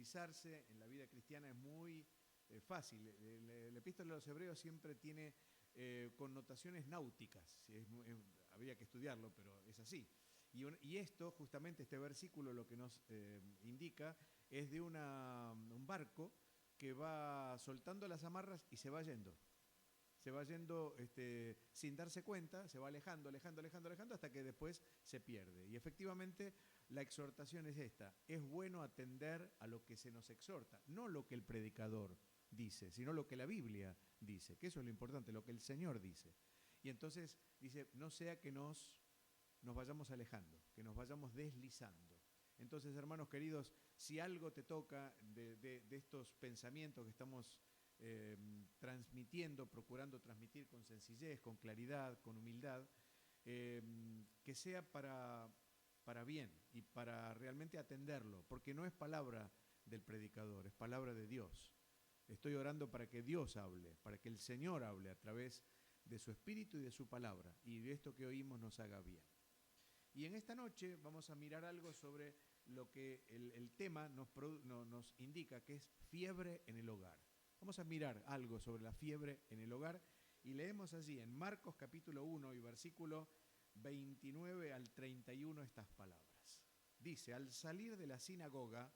bautizarse en la vida cristiana es muy fácil. La epístola de los Hebreos siempre tiene connotaciones náuticas. Habría que estudiarlo, pero es así. Y esto, justamente este versículo, lo que nos indica es de un barco que va soltando las amarras y se va yendo. Se va yendo sin darse cuenta, se va alejando, hasta que después se pierde. Y efectivamente la exhortación es esta: es bueno atender a lo que se nos exhorta, no lo que el predicador dice, sino lo que la Biblia dice, que eso es lo importante, lo que el Señor dice. Y entonces dice, no sea que nos vayamos alejando, que nos vayamos deslizando. Entonces, hermanos queridos, si algo te toca de estos pensamientos que estamos transmitiendo, procurando transmitir con sencillez, con claridad, con humildad, que sea para bien y para realmente atenderlo, porque no es palabra del predicador, es palabra de Dios. Estoy orando para que Dios hable, para que el Señor hable a través de su Espíritu y de su palabra, y de esto que oímos nos haga bien. Y en esta noche vamos a mirar algo sobre lo que el tema nos indica, que es fiebre en el hogar. Vamos a mirar algo sobre la fiebre en el hogar y leemos allí en Marcos capítulo 1 y versículo 29 al 31 estas palabras. Dice, al salir de la sinagoga,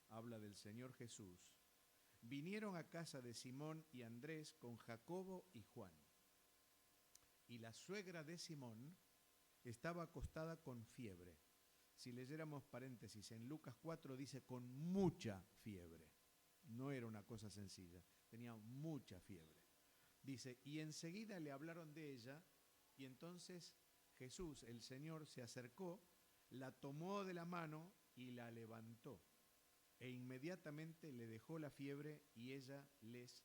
habla del Señor Jesús, vinieron a casa de Simón y Andrés con Jacobo y Juan. Y la suegra de Simón estaba acostada con fiebre. Si leyéramos paréntesis, en Lucas 4 dice con mucha fiebre. No era una cosa sencilla, tenía mucha fiebre. Dice, y enseguida le hablaron de ella, y entonces Jesús, el Señor, se acercó, la tomó de la mano y la levantó. E inmediatamente le dejó la fiebre y ella les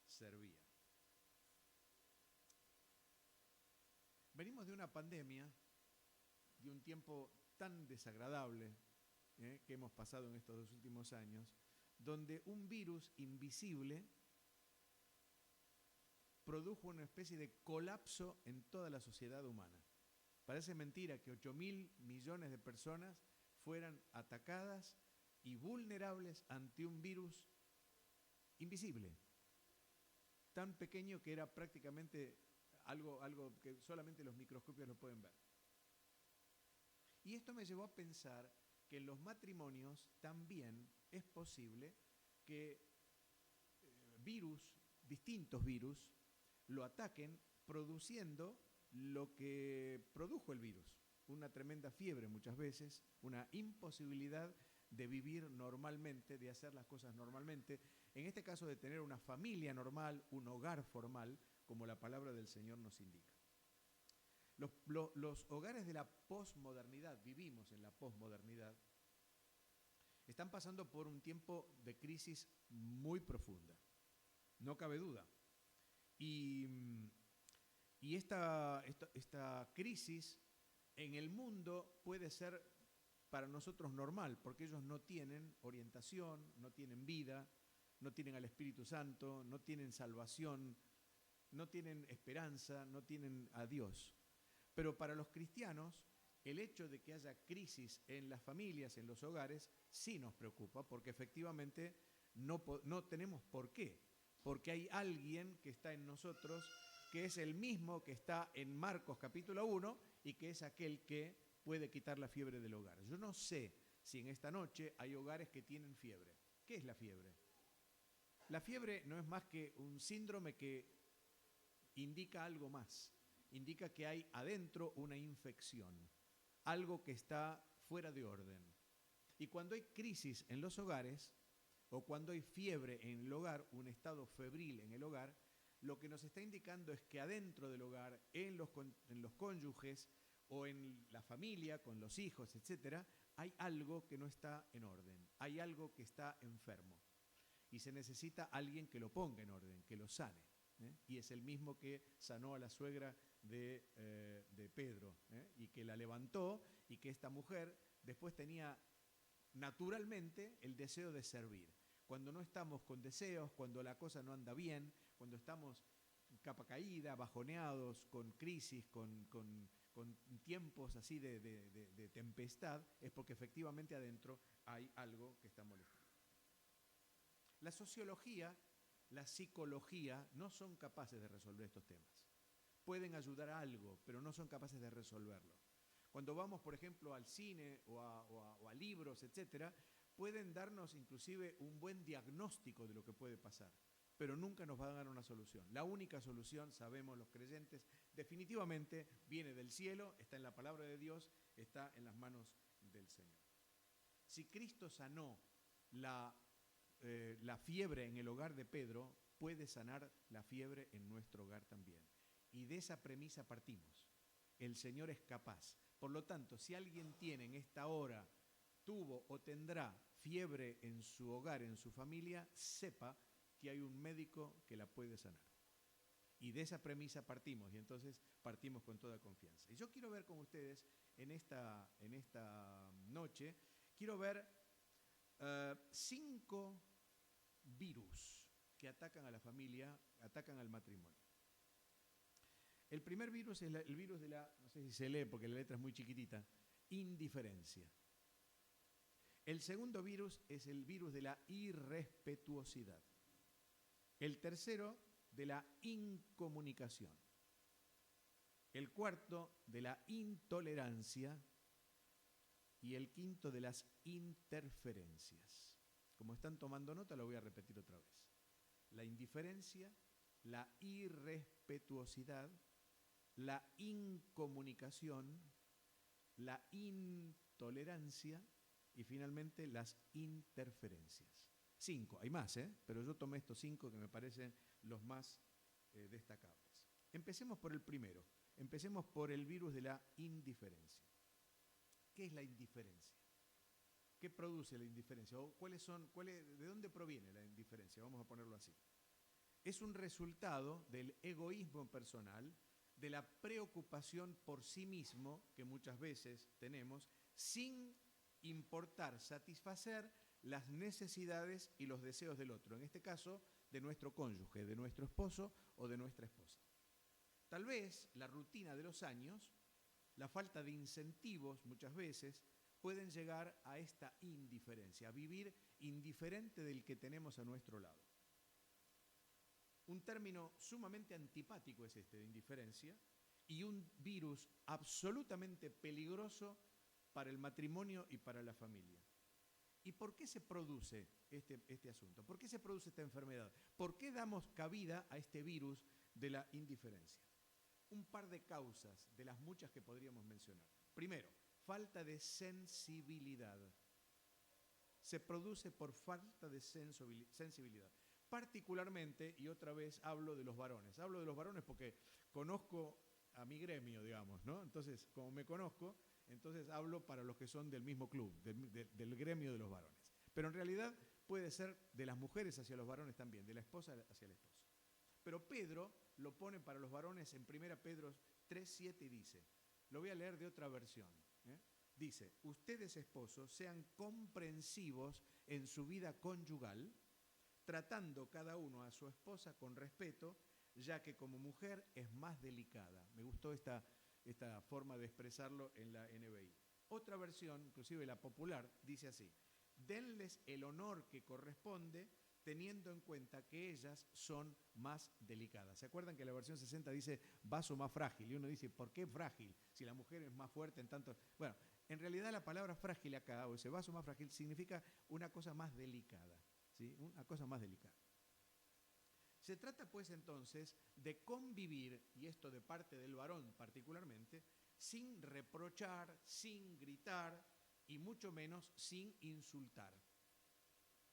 servía. Venimos de una pandemia, de un tiempo tan desagradable que hemos pasado en estos 2 últimos años, donde un virus invisible produjo una especie de colapso en toda la sociedad humana. Parece mentira que 8.000 millones de personas fueran atacadas y vulnerables ante un virus invisible, tan pequeño que era prácticamente algo que solamente los microscopios lo pueden ver. Y esto me llevó a pensar que en los matrimonios también es posible que distintos virus, lo ataquen produciendo lo que produjo el virus. Una tremenda fiebre muchas veces, una imposibilidad de vivir normalmente, de hacer las cosas normalmente. En este caso de tener una familia normal, un hogar formal, como la palabra del Señor nos indica. Los hogares de la posmodernidad, vivimos en la posmodernidad, están pasando por un tiempo de crisis muy profunda, no cabe duda. Y esta crisis en el mundo puede ser para nosotros normal, porque ellos no tienen orientación, no tienen vida, no tienen al Espíritu Santo, no tienen salvación, no tienen esperanza, no tienen a Dios. Pero para los cristianos, el hecho de que haya crisis en las familias, en los hogares, sí nos preocupa, porque efectivamente no tenemos por qué. Porque hay alguien que está en nosotros, que es el mismo que está en Marcos capítulo 1 y que es aquel que puede quitar la fiebre del hogar. Yo no sé si en esta noche hay hogares que tienen fiebre. ¿Qué es la fiebre? La fiebre no es más que un síndrome que indica algo más. Indica que hay adentro una infección, algo que está fuera de orden. Y cuando hay crisis en los hogares, o cuando hay fiebre en el hogar, un estado febril en el hogar, lo que nos está indicando es que adentro del hogar, en los cónyuges o en la familia, con los hijos, etc., hay algo que no está en orden, hay algo que está enfermo. Y se necesita alguien que lo ponga en orden, que lo sane. Y es el mismo que sanó a la suegra de Pedro, y que la levantó, y que esta mujer después tenía naturalmente el deseo de servir. Cuando no estamos con deseos, cuando la cosa no anda bien, cuando estamos capa caída, bajoneados, con crisis, con tiempos así de tempestad, es porque efectivamente adentro hay algo que está molestando. La sociología, la psicología no son capaces de resolver estos temas. Pueden ayudar a algo, pero no son capaces de resolverlo. Cuando vamos, por ejemplo, al cine o a libros, etcétera, pueden darnos inclusive un buen diagnóstico de lo que puede pasar, pero nunca nos van a dar una solución. La única solución, sabemos los creyentes, definitivamente viene del cielo, está en la palabra de Dios, está en las manos del Señor. Si Cristo sanó la fiebre en el hogar de Pedro, puede sanar la fiebre en nuestro hogar también. Y de esa premisa partimos. El Señor es capaz. Por lo tanto, si alguien tiene en esta hora, tuvo o tendrá fiebre en su hogar, en su familia, sepa que hay un médico que la puede sanar. Y de esa premisa partimos, y entonces partimos con toda confianza. Y yo quiero ver con ustedes en esta noche, quiero ver 5 virus que atacan a la familia, atacan al matrimonio. El primer virus es el virus de la, no sé si se lee porque la letra es muy chiquitita, indiferencia. El segundo virus es el virus de la irrespetuosidad. El tercero, de la incomunicación. El cuarto, de la intolerancia. Y el quinto, de las interferencias. Como están tomando nota, lo voy a repetir otra vez. La indiferencia, la irrespetuosidad, la incomunicación, la intolerancia y finalmente las interferencias. 5, hay más, pero yo tomé estos 5 que me parecen los más destacables. Empecemos por el primero, empecemos por el virus de la indiferencia. ¿Qué es la indiferencia? ¿Qué produce la indiferencia? ¿O de dónde proviene la indiferencia? Vamos a ponerlo así. Es un resultado del egoísmo personal, de la preocupación por sí mismo que muchas veces tenemos, sin importar satisfacer las necesidades y los deseos del otro, en este caso de nuestro cónyuge, de nuestro esposo o de nuestra esposa. Tal vez la rutina de los años, la falta de incentivos muchas veces pueden llegar a esta indiferencia, a vivir indiferente del que tenemos a nuestro lado. Un término sumamente antipático es este de indiferencia y un virus absolutamente peligroso para el matrimonio y para la familia. ¿Y por qué se produce este asunto? ¿Por qué se produce esta enfermedad? ¿Por qué damos cabida a este virus de la indiferencia? Un par de causas de las muchas que podríamos mencionar. Primero, falta de sensibilidad. Se produce por falta de sensibilidad. Particularmente, y otra vez hablo de los varones. Hablo de los varones porque conozco a mi gremio, digamos, ¿no? Entonces, como me conozco, entonces hablo para los que son del mismo club, del gremio de los varones. Pero en realidad puede ser de las mujeres hacia los varones también, de la esposa hacia el esposo. Pero Pedro lo pone para los varones en 1 Pedro 3:7 y dice, lo voy a leer de otra versión, dice, ustedes esposos sean comprensivos en su vida conyugal, tratando cada uno a su esposa con respeto, ya que como mujer es más delicada. Me gustó esta forma de expresarlo en la NBI. Otra versión, inclusive la popular, dice así, denles el honor que corresponde teniendo en cuenta que ellas son más delicadas. ¿Se acuerdan que la versión 60 dice vaso más frágil? Y uno dice, ¿por qué frágil? Si la mujer es más fuerte en tanto... Bueno, en realidad la palabra frágil acá, o ese vaso más frágil, significa una cosa más delicada, ¿sí? Una cosa más delicada. Se trata pues entonces de convivir, y esto de parte del varón particularmente, sin reprochar, sin gritar y mucho menos sin insultar.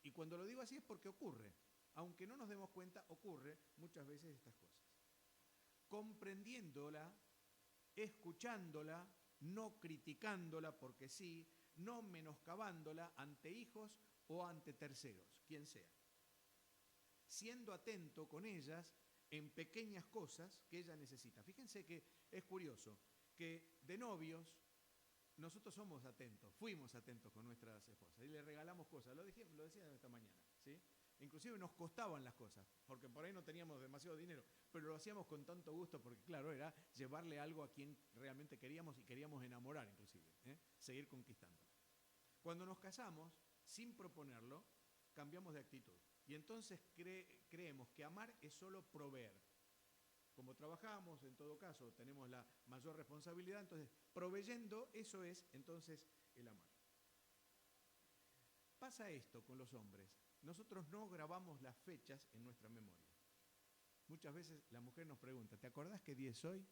Y cuando lo digo así es porque ocurre, aunque no nos demos cuenta, ocurre muchas veces estas cosas. Comprendiéndola, escuchándola, no criticándola porque sí, no menoscabándola ante hijos o ante terceros, quien sea. Siendo atento con ellas en pequeñas cosas que ella necesita. Fíjense que es curioso que de novios nosotros somos atentos, fuimos atentos con nuestras esposas y le regalamos cosas, lo decía esta mañana, ¿sí? Inclusive nos costaban las cosas, porque por ahí no teníamos demasiado dinero, pero lo hacíamos con tanto gusto porque claro, era llevarle algo a quien realmente queríamos y queríamos enamorar inclusive, seguir conquistándola. Cuando nos casamos, sin proponerlo, cambiamos de actitud. Y entonces creemos que amar es solo proveer. Como trabajamos, en todo caso, tenemos la mayor responsabilidad, entonces proveyendo, eso es entonces el amar. Pasa esto con los hombres. Nosotros no grabamos las fechas en nuestra memoria. Muchas veces la mujer nos pregunta, ¿te acordás qué día es hoy?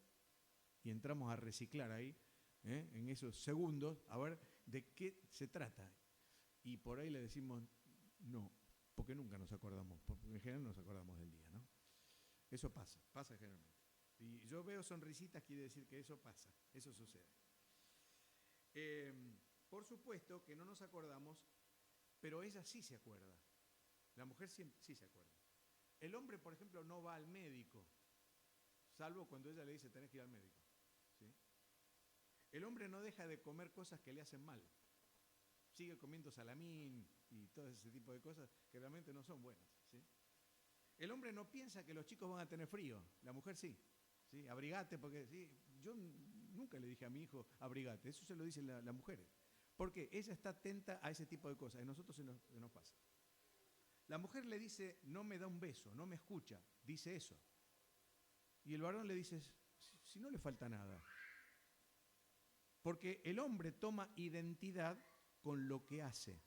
Y entramos a reciclar ahí, en esos segundos, a ver de qué se trata. Y por ahí le decimos, no, porque nunca nos acordamos, porque en general nos acordamos del día, ¿no? Eso pasa generalmente. Y yo veo sonrisitas, quiere decir que eso pasa, eso sucede. Por supuesto que no nos acordamos, pero ella sí se acuerda. La mujer sí se acuerda. El hombre, por ejemplo, no va al médico, salvo cuando ella le dice tenés que ir al médico. ¿Sí? El hombre no deja de comer cosas que le hacen mal. Sigue comiendo salamín y todo ese tipo de cosas que realmente no son buenas. ¿Sí? El hombre no piensa que los chicos van a tener frío, la mujer sí. ¿Sí? Abrigate, porque sí, yo nunca le dije a mi hijo abrigate, eso se lo dicen las mujeres. Porque ella está atenta a ese tipo de cosas, y a nosotros se nos pasa. La mujer le dice, no me da un beso, no me escucha, dice eso. Y el varón le dice, si no le falta nada. Porque el hombre toma identidad con lo que hace.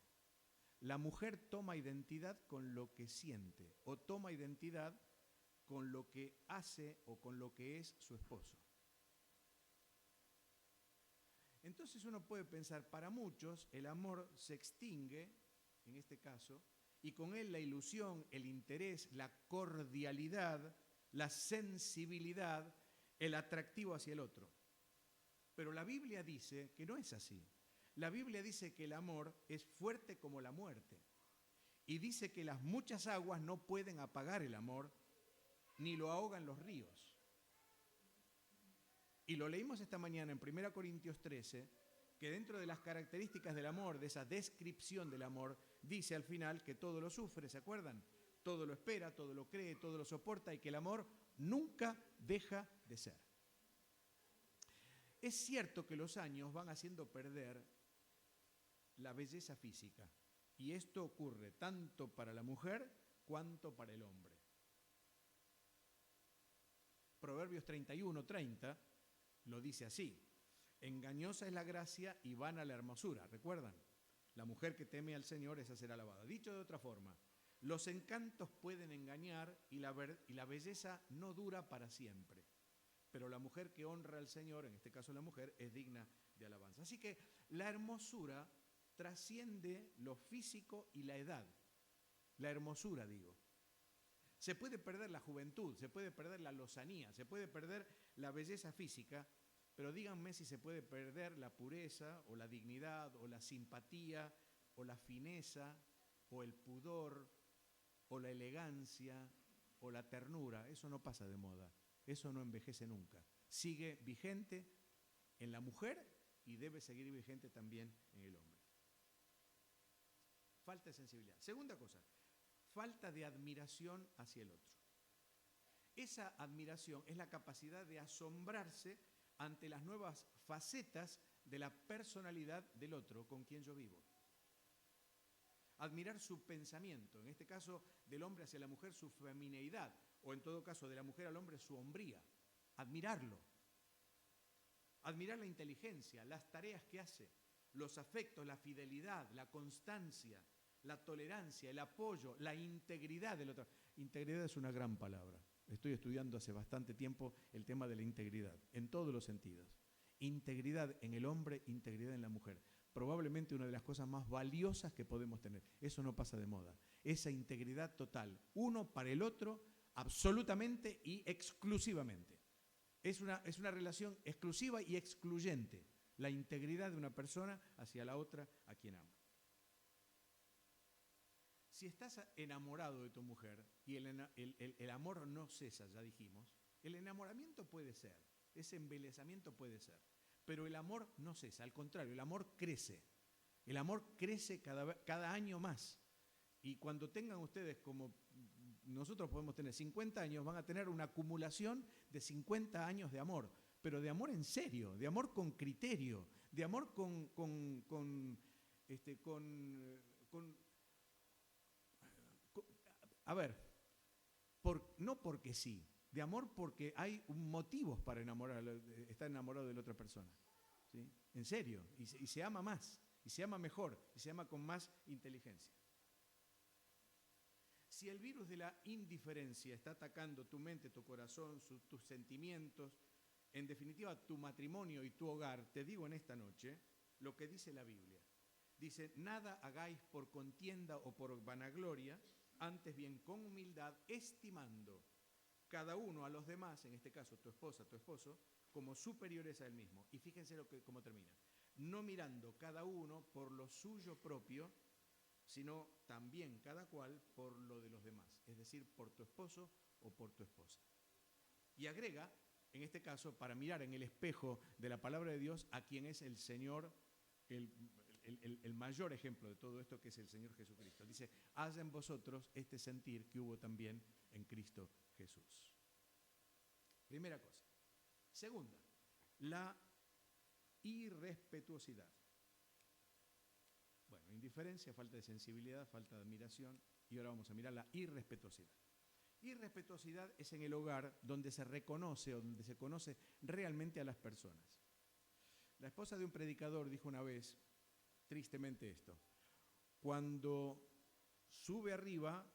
La mujer toma identidad con lo que siente, o toma identidad con lo que hace o con lo que es su esposo. Entonces uno puede pensar, para muchos el amor se extingue, en este caso, y con él la ilusión, el interés, la cordialidad, la sensibilidad, el atractivo hacia el otro. Pero la Biblia dice que no es así. La Biblia dice que el amor es fuerte como la muerte. Y dice que las muchas aguas no pueden apagar el amor, ni lo ahogan los ríos. Y lo leímos esta mañana en 1 Corintios 13, que dentro de las características del amor, de esa descripción del amor, dice al final que todo lo sufre, ¿se acuerdan? Todo lo espera, todo lo cree, todo lo soporta y que el amor nunca deja de ser. Es cierto que los años van haciendo perder la belleza física y esto ocurre tanto para la mujer cuanto para el hombre. Proverbios 31:30 lo dice así: engañosa es la gracia y vana la hermosura. ¿Recuerdan? La mujer que teme al Señor, esa será alabada. Dicho de otra forma, los encantos pueden engañar y la belleza no dura para siempre. Pero la mujer que honra al Señor, en este caso la mujer, es digna de alabanza. Así que la hermosura trasciende lo físico y la edad. La hermosura, digo. Se puede perder la juventud, se puede perder la lozanía, se puede perder la belleza física, pero díganme si se puede perder la pureza o la dignidad o la simpatía o la fineza o el pudor o la elegancia o la ternura. Eso no pasa de moda, eso no envejece nunca. Sigue vigente en la mujer y debe seguir vigente también en el hombre. Falta de sensibilidad. Segunda cosa, falta de admiración hacia el otro. Esa admiración es la capacidad de asombrarse ante las nuevas facetas de la personalidad del otro con quien yo vivo. Admirar su pensamiento, en este caso del hombre hacia la mujer su femineidad, o en todo caso de la mujer al hombre su hombría. Admirarlo. Admirar la inteligencia, las tareas que hace, los afectos, la fidelidad, la constancia, la tolerancia, el apoyo, la integridad del otro. Integridad es una gran palabra. Estoy estudiando hace bastante tiempo el tema de la integridad, en todos los sentidos. Integridad en el hombre, integridad en la mujer. Probablemente una de las cosas más valiosas que podemos tener. Eso no pasa de moda. Esa integridad total, uno para el otro, absolutamente y exclusivamente. Es una relación exclusiva y excluyente. La integridad de una persona hacia la otra a quien ama. Si estás enamorado de tu mujer y el amor no cesa, ya dijimos, el enamoramiento puede ser, ese embelezamiento puede ser, pero el amor no cesa, al contrario, el amor crece. El amor crece cada año más. Y cuando tengan ustedes, como nosotros podemos tener 50 años, van a tener una acumulación de 50 años de amor, pero de amor en serio, de amor con criterio, de amor a ver, no porque sí, de amor porque hay motivos para estar enamorado de la otra persona. ¿Sí? En serio, y se ama más, y se ama mejor, y se ama con más inteligencia. Si el virus de la indiferencia está atacando tu mente, tu corazón, tus sentimientos, en definitiva tu matrimonio y tu hogar, te digo en esta noche lo que dice la Biblia. Dice, nada hagáis por contienda o por vanagloria, antes bien con humildad, estimando cada uno a los demás, en este caso tu esposa, tu esposo, como superiores a él mismo. Y fíjense cómo termina. No mirando cada uno por lo suyo propio, sino también cada cual por lo de los demás, es decir, por tu esposo o por tu esposa. Y agrega, en este caso, para mirar en el espejo de la palabra de Dios a quien es el Señor, el mayor ejemplo de todo esto, que es el Señor Jesucristo. Dice, haz en vosotros este sentir que hubo también en Cristo Jesús. Primera cosa. Segunda, la irrespetuosidad. Bueno, indiferencia, falta de sensibilidad, falta de admiración, y ahora vamos a mirar la irrespetuosidad. Irrespetuosidad es en el hogar donde se reconoce o donde se conoce realmente a las personas. La esposa de un predicador dijo una vez, tristemente esto, cuando sube arriba,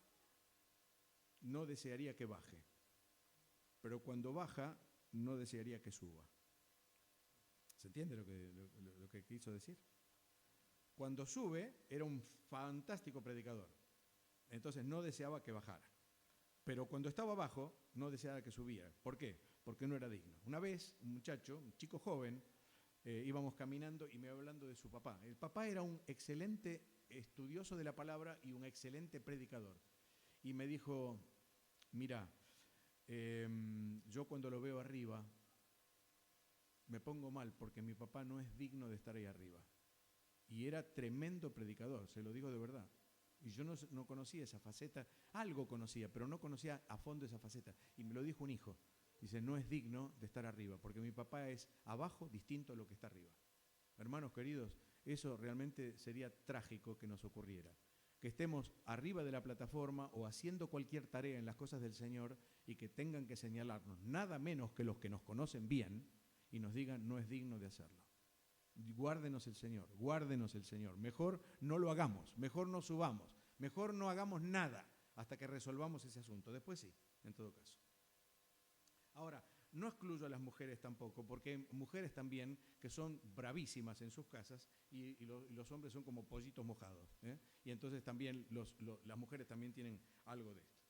no desearía que baje, pero cuando baja, no desearía que suba. ¿Se entiende lo que quiso decir? Cuando sube, era un fantástico predicador, entonces no deseaba que bajara. Pero cuando estaba abajo, no deseaba que subiera. ¿Por qué? Porque no era digno. Una vez, un muchacho, un chico joven, íbamos caminando y me iba hablando de su papá. El papá era un excelente estudioso de la palabra y un excelente predicador. Y me dijo, mira, yo cuando lo veo arriba, me pongo mal porque mi papá no es digno de estar ahí arriba. Y era tremendo predicador, se lo digo de verdad. Y yo no conocía esa faceta, algo conocía, pero no conocía a fondo esa faceta. Y me lo dijo un hijo. Dice, no es digno de estar arriba, porque mi papá es abajo distinto a lo que está arriba. Hermanos queridos, eso realmente sería trágico que nos ocurriera. Que estemos arriba de la plataforma o haciendo cualquier tarea en las cosas del Señor y que tengan que señalarnos, nada menos que los que nos conocen bien, y nos digan, no es digno de hacerlo. Guárdenos el Señor, guárdenos el Señor. Mejor no lo hagamos, mejor no subamos, mejor no hagamos nada hasta que resolvamos ese asunto. Después sí, en todo caso. Ahora, no excluyo a las mujeres tampoco, porque hay mujeres también que son bravísimas en sus casas y los hombres son como pollitos mojados. Y entonces también las mujeres también tienen algo de esto.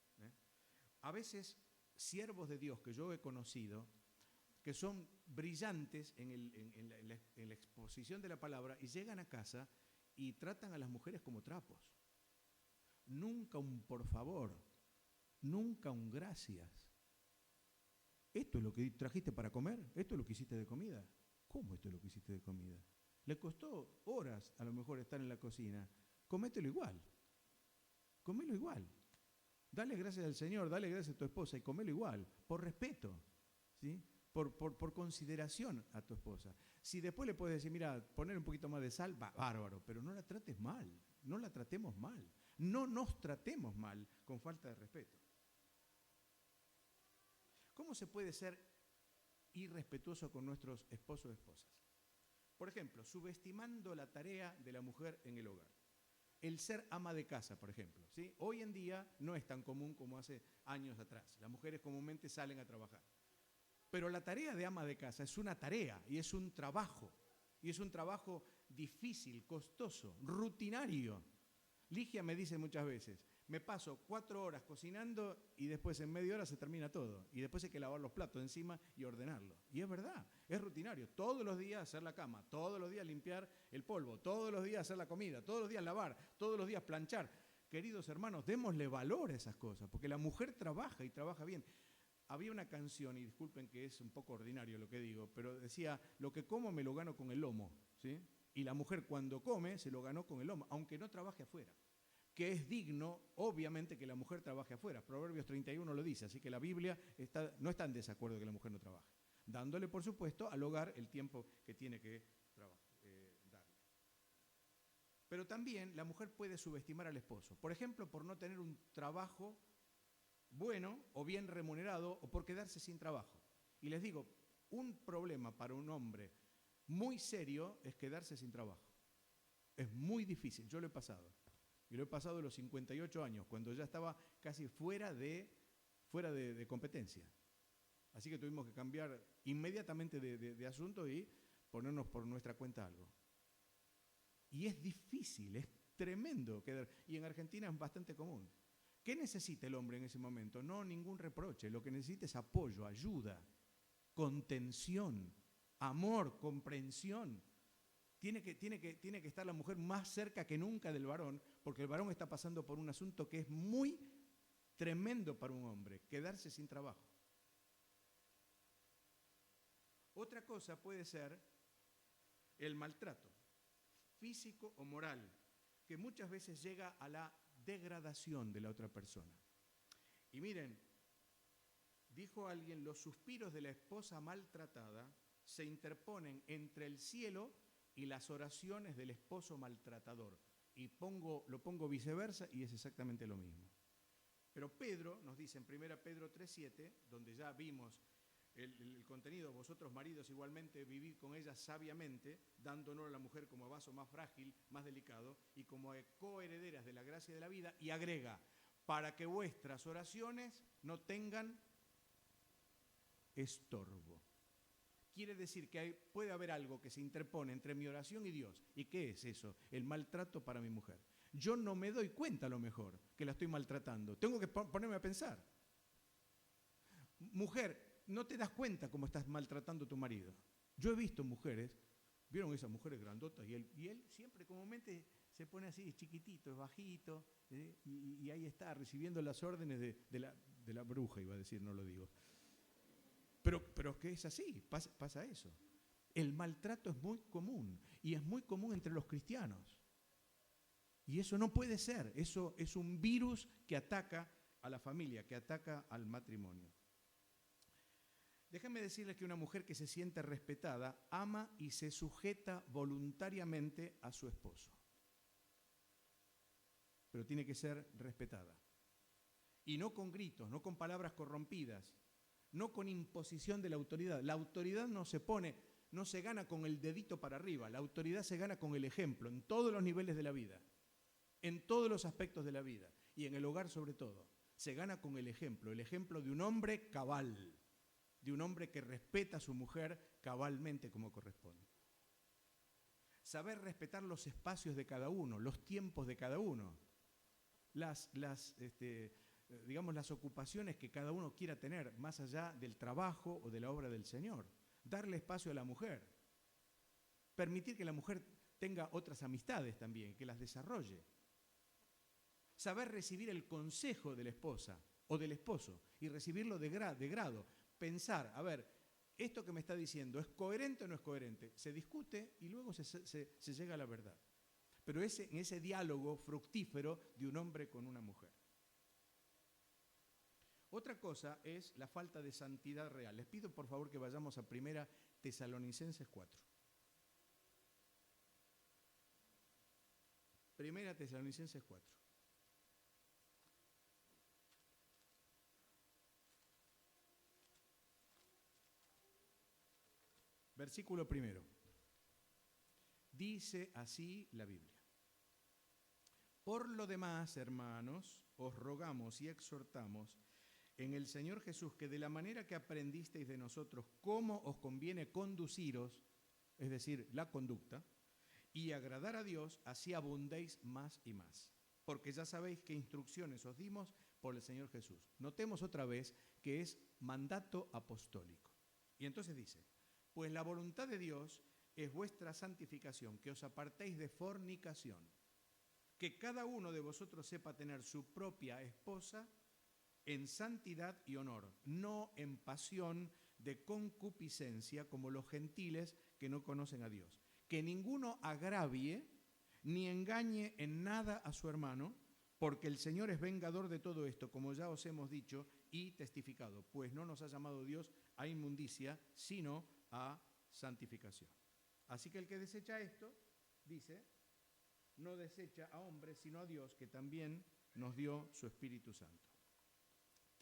A veces, siervos de Dios que yo he conocido, que son brillantes en la exposición de la palabra y llegan a casa y tratan a las mujeres como trapos. Nunca un por favor, nunca un gracias. ¿Esto es lo que trajiste para comer? ¿Esto es lo que hiciste de comida? ¿Cómo esto es lo que hiciste de comida? Le costó horas a lo mejor estar en la cocina. Comételo igual. Comelo igual. Dale gracias al Señor, dale gracias a tu esposa y comelo igual, por respeto, ¿sí? Por consideración a tu esposa. Si después le puedes decir, mira, poner un poquito más de sal, bárbaro, pero no la trates mal, no la tratemos mal, no nos tratemos mal con falta de respeto. ¿Cómo se puede ser irrespetuoso con nuestros esposos o esposas? Por ejemplo, subestimando la tarea de la mujer en el hogar. El ser ama de casa, por ejemplo, ¿sí? Hoy en día no es tan común como hace años atrás. Las mujeres comúnmente salen a trabajar. Pero la tarea de ama de casa es una tarea y es un trabajo. Y es un trabajo difícil, costoso, rutinario. Ligia me dice muchas veces, me paso 4 horas cocinando y después en media hora se termina todo. Y después hay que lavar los platos encima y ordenarlo. Y es verdad, es rutinario. Todos los días hacer la cama, todos los días limpiar el polvo, todos los días hacer la comida, todos los días lavar, todos los días planchar. Queridos hermanos, démosle valor a esas cosas, porque la mujer trabaja y trabaja bien. Había una canción, y disculpen que es un poco ordinario lo que digo, pero decía, lo que como me lo gano con el lomo, ¿sí? Y la mujer cuando come se lo ganó con el lomo, aunque no trabaje afuera. Que es digno, obviamente, que la mujer trabaje afuera. Proverbios 31 lo dice, así que la Biblia no está en desacuerdo de que la mujer no trabaje. Dándole, por supuesto, al hogar el tiempo que tiene que darle. Pero también la mujer puede subestimar al esposo. Por ejemplo, por no tener un trabajo bueno o bien remunerado o por quedarse sin trabajo. Y les digo, un problema para un hombre muy serio es quedarse sin trabajo. Es muy difícil, yo lo he pasado. Y lo he pasado a los 58 años, cuando ya estaba casi fuera de competencia. Así que tuvimos que cambiar inmediatamente de asunto y ponernos por nuestra cuenta algo. Y es difícil, es tremendo quedar. Y en Argentina es bastante común. ¿Qué necesita el hombre en ese momento? No, ningún reproche. Lo que necesita es apoyo, ayuda, contención, amor, comprensión. Tiene que estar la mujer más cerca que nunca del varón, porque el varón está pasando por un asunto que es muy tremendo para un hombre, quedarse sin trabajo. Otra cosa puede ser el maltrato, físico o moral, que muchas veces llega a la degradación de la otra persona. Y miren, dijo alguien, los suspiros de la esposa maltratada se interponen entre el cielo y las oraciones del esposo maltratador. Y lo pongo viceversa y es exactamente lo mismo. Pero Pedro nos dice en 1 Pedro 3:7, donde ya vimos el contenido, vosotros maridos igualmente vivid con ella sabiamente, dando honor a la mujer como vaso más frágil, más delicado, y como coherederas de la gracia de la vida, y agrega, para que vuestras oraciones no tengan estorbo. Quiere decir que puede haber algo que se interpone entre mi oración y Dios. ¿Y qué es eso? El maltrato para mi mujer. Yo no me doy cuenta a lo mejor que la estoy maltratando. Tengo que ponerme a pensar. Mujer, no te das cuenta cómo estás maltratando a tu marido. Yo he visto mujeres, ¿vieron esas mujeres grandotas? Y él siempre comúnmente se pone así, chiquitito, es bajito, y ahí está, recibiendo las órdenes de la bruja, iba a decir, no lo digo. Pero que es así, pasa eso. El maltrato es muy común, y es muy común entre los cristianos. Y eso no puede ser, eso es un virus que ataca a la familia, que ataca al matrimonio. Déjenme decirles que una mujer que se siente respetada ama y se sujeta voluntariamente a su esposo. Pero tiene que ser respetada. Y no con gritos, no con palabras corrompidas, no con imposición de la autoridad. La autoridad no se gana con el dedito para arriba, la autoridad se gana con el ejemplo en todos los niveles de la vida, en todos los aspectos de la vida y en el hogar sobre todo. Se gana con el ejemplo de un hombre cabal, de un hombre que respeta a su mujer cabalmente como corresponde. Saber respetar los espacios de cada uno, los tiempos de cada uno, las ocupaciones que cada uno quiera tener más allá del trabajo o de la obra del Señor. Darle espacio a la mujer. Permitir que la mujer tenga otras amistades también, que las desarrolle. Saber recibir el consejo de la esposa o del esposo y recibirlo de grado. Pensar, a ver, esto que me está diciendo, ¿es coherente o no es coherente? Se discute y luego se llega a la verdad. Pero en ese diálogo fructífero de un hombre con una mujer. Otra cosa es la falta de santidad real. Les pido por favor que vayamos a 1 Tesalonicenses 4. 1 Tesalonicenses 4. Versículo 1. Dice así la Biblia. Por lo demás, hermanos, os rogamos y exhortamos en el Señor Jesús que de la manera que aprendisteis de nosotros cómo os conviene conduciros, es decir, la conducta, y agradar a Dios, así abundéis más y más. Porque ya sabéis qué instrucciones os dimos por el Señor Jesús. Notemos otra vez que es mandato apostólico. Y entonces dice, pues la voluntad de Dios es vuestra santificación, que os apartéis de fornicación, que cada uno de vosotros sepa tener su propia esposa en santidad y honor, no en pasión de concupiscencia como los gentiles que no conocen a Dios. Que ninguno agravie ni engañe en nada a su hermano, porque el Señor es vengador de todo esto, como ya os hemos dicho y testificado, pues no nos ha llamado Dios a inmundicia, sino a santificación. Así que el que desecha esto, dice, no desecha a hombres, sino a Dios, que también nos dio su Espíritu Santo.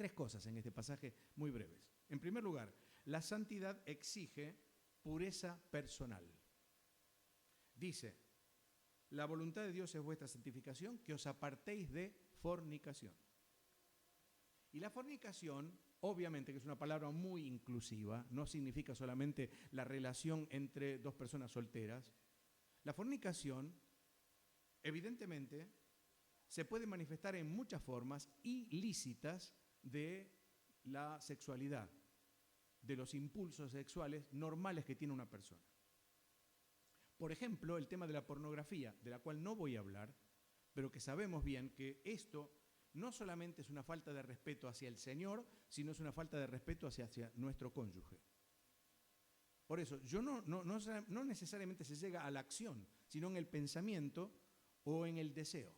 3 cosas en este pasaje muy breves. En primer lugar, la santidad exige pureza personal. Dice, la voluntad de Dios es vuestra santificación, que os apartéis de fornicación. Y la fornicación, obviamente que es una palabra muy inclusiva, no significa solamente la relación entre 2 personas solteras. La fornicación, evidentemente, se puede manifestar en muchas formas ilícitas de la sexualidad, de los impulsos sexuales normales que tiene una persona. Por ejemplo, el tema de la pornografía, de la cual no voy a hablar, pero que sabemos bien que esto no solamente es una falta de respeto hacia el Señor, sino es una falta de respeto hacia nuestro cónyuge. Por eso, no necesariamente se llega a la acción, sino en el pensamiento o en el deseo.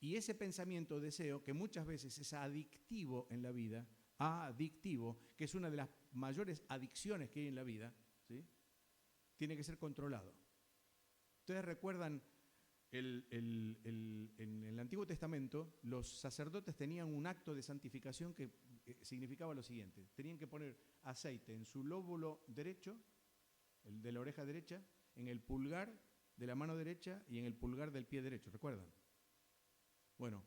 Y ese pensamiento o deseo, que muchas veces es adictivo en la vida, que es una de las mayores adicciones que hay en la vida, ¿sí?, tiene que ser controlado. Ustedes recuerdan, en el Antiguo Testamento, los sacerdotes tenían un acto de santificación que significaba lo siguiente: tenían que poner aceite en su lóbulo derecho, el de la oreja derecha, en el pulgar de la mano derecha y en el pulgar del pie derecho, ¿recuerdan? Bueno,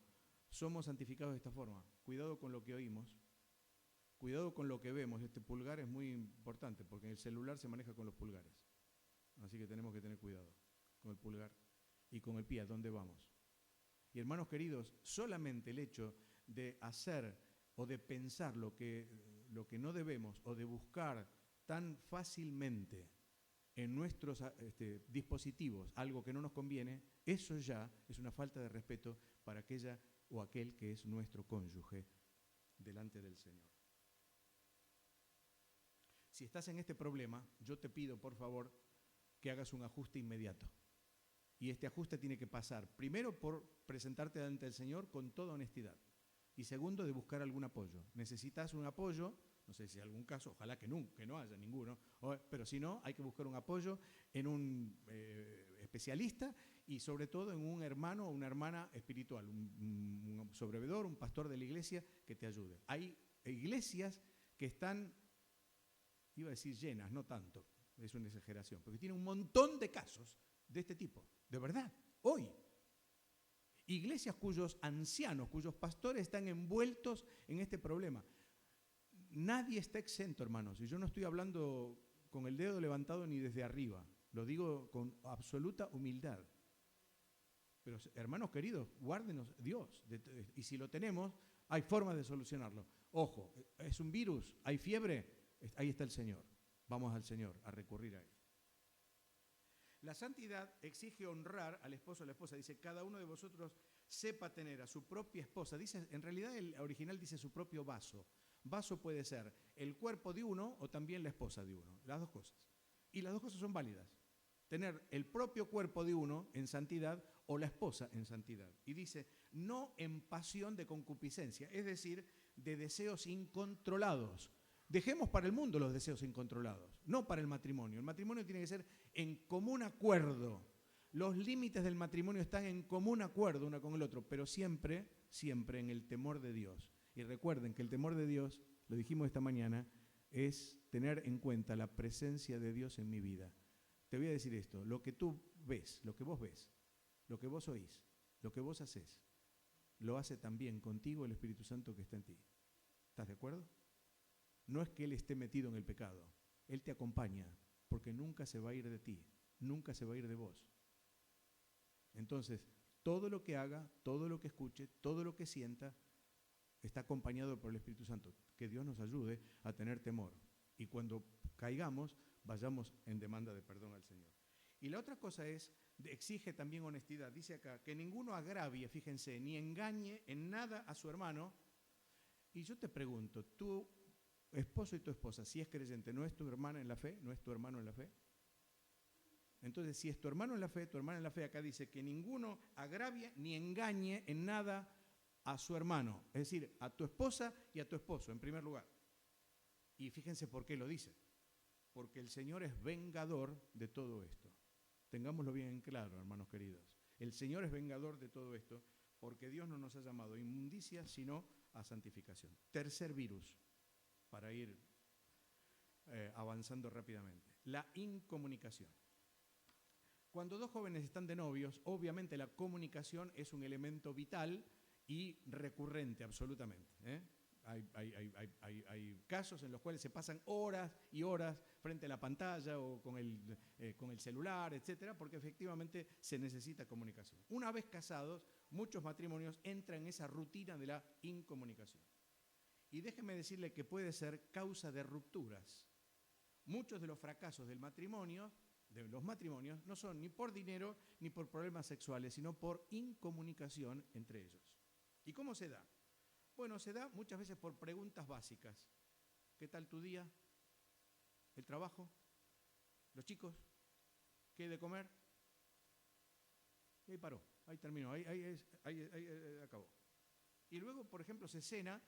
somos santificados de esta forma. Cuidado con lo que oímos, cuidado con lo que vemos. Este pulgar es muy importante porque en el celular se maneja con los pulgares. Así que tenemos que tener cuidado con el pulgar y con el pie, ¿a dónde vamos? Y hermanos queridos, solamente el hecho de hacer o de pensar lo que no debemos o de buscar tan fácilmente en nuestros dispositivos algo que no nos conviene, eso ya es una falta de respeto para aquella o aquel que es nuestro cónyuge delante del Señor. Si estás en este problema, yo te pido, por favor, que hagas un ajuste inmediato. Y este ajuste tiene que pasar, primero, por presentarte delante del Señor con toda honestidad. Y segundo, de buscar algún apoyo. Necesitas un apoyo, no sé si hay algún caso, ojalá que no haya ninguno, pero si no, hay que buscar un apoyo en un especialista y sobre todo en un hermano o una hermana espiritual, un sobrevedor, un pastor de la iglesia que te ayude. Hay iglesias que están, iba a decir llenas, no tanto, es una exageración, porque tienen un montón de casos de este tipo, de verdad, hoy. Iglesias cuyos ancianos, cuyos pastores están envueltos en este problema. Nadie está exento, hermanos, y yo no estoy hablando con el dedo levantado ni desde arriba, lo digo con absoluta humildad. Pero, hermanos queridos, guárdenos Dios, y si lo tenemos, hay formas de solucionarlo. Ojo, es un virus, hay fiebre, ahí está el Señor. Vamos al Señor a recurrir a Él. La santidad exige honrar al esposo o a la esposa. Dice, cada uno de vosotros sepa tener a su propia esposa. Dice, en realidad el original dice su propio vaso. Vaso puede ser el cuerpo de uno o también la esposa de uno. Las 2 cosas. Y las 2 cosas son válidas. Tener el propio cuerpo de uno en santidad o la esposa en santidad. Y dice, no en pasión de concupiscencia, es decir, de deseos incontrolados. Dejemos para el mundo los deseos incontrolados, no para el matrimonio. El matrimonio tiene que ser en común acuerdo. Los límites del matrimonio están en común acuerdo uno con el otro, pero siempre, siempre en el temor de Dios. Y recuerden que el temor de Dios, lo dijimos esta mañana, es tener en cuenta la presencia de Dios en mi vida. Te voy a decir esto, lo que tú ves, lo que vos ves, lo que vos oís, lo que vos haces, lo hace también contigo el Espíritu Santo que está en ti. ¿Estás de acuerdo? No es que Él esté metido en el pecado, Él te acompaña, porque nunca se va a ir de ti, nunca se va a ir de vos. Entonces, todo lo que haga, todo lo que escuche, todo lo que sienta, está acompañado por el Espíritu Santo. Que Dios nos ayude a tener temor. Y cuando caigamos, vayamos en demanda de perdón al Señor. Y la otra cosa exige también honestidad. Dice acá, que ninguno agravie, fíjense, ni engañe en nada a su hermano. Y yo te pregunto, tu esposo y tu esposa, si es creyente, ¿no es tu hermana en la fe? ¿No es tu hermano en la fe? Entonces, si es tu hermano en la fe, tu hermana en la fe, acá dice que ninguno agravie ni engañe en nada a su hermano, es decir, a tu esposa y a tu esposo, en primer lugar. Y fíjense por qué lo dice. Porque el Señor es vengador de todo esto. Tengámoslo bien en claro, hermanos queridos. El Señor es vengador de todo esto, porque Dios no nos ha llamado a inmundicia, sino a santificación. Tercer virus, para ir avanzando rápidamente, la incomunicación. Cuando dos jóvenes están de novios, obviamente la comunicación es un elemento vital y recurrente absolutamente, ¿eh? Hay casos en los cuales se pasan horas y horas frente a la pantalla o con el celular, etcétera, porque efectivamente se necesita comunicación. Una vez casados, muchos matrimonios entran en esa rutina de la incomunicación. Y déjeme decirle que puede ser causa de rupturas. Muchos de los fracasos de los matrimonios, no son ni por dinero ni por problemas sexuales, sino por incomunicación entre ellos. ¿Y cómo se da? Bueno, se da muchas veces por preguntas básicas. ¿Qué tal tu día? ¿El trabajo? ¿Los chicos? ¿Qué hay de comer? Y ahí paró, ahí terminó, ahí acabó. Y luego, por ejemplo, se cena